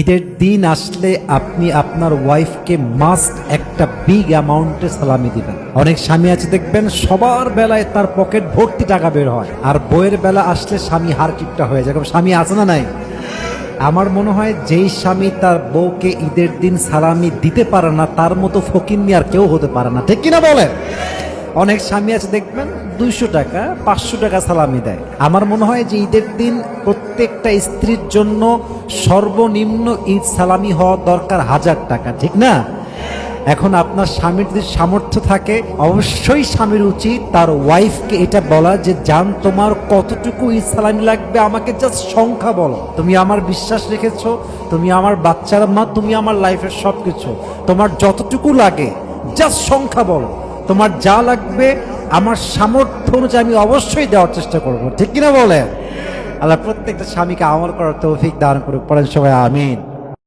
ঈদের দিন আসলে আপনি আপনার ওয়াইফকে মাস্ট একটা বিগ অ্যামাউন্টে সালামি দিবেন। অনেক স্বামী আছে দেখবেন সবার বেলায় তার পকেট ভর্তি টাকা বের হয়, আর বইয়ের বেলা আসলে স্বামী হার কিপটা হয়ে যায়। স্বামী আছে না নাই? আমার মনে হয় যেই স্বামী তার বউকে ঈদের দিন সালামি দিতে পারে না তার মতো ফকিন্নি আর কেউ হতে পারে না, ঠিক কিনা বলেন? অনেক স্বামী আছে দেখবেন 200 টাকা 500 টাকা সালামি দেয়। আমার মনে হয় যে ঈদের দিন প্রত্যেকটা স্ত্রীর জন্য সর্বনিম্ন ঈদ সালামি হওয়া দরকার 1000 টাকা, ঠিক না? এখন আপনার স্বামীর যদি সামর্থ্য থাকে, অবশ্যই স্বামীর উচিত তার ওয়াইফকে এটা বলা যে জান তোমার কতটুকু ঈদ সালামি লাগবে আমাকে জাস্ট সংখ্যা বলো। তুমি আমার বিশ্বাস রেখেছো, তুমি আমার বাচ্চার মা, তুমি আমার লাইফের সবকিছু, তোমার যতটুকু লাগে জাস্ট সংখ্যা বলো। তোমার যা লাগবে আমার সামর্থ্য অনুযায়ী আমি অবশ্যই দেওয়ার চেষ্টা করবো, ঠিক কিনা বলে? আল্লাহ প্রত্যেকটা স্বামীকে আমল করার তৌফিক দান করুক, পড়েন সবাই আমিন।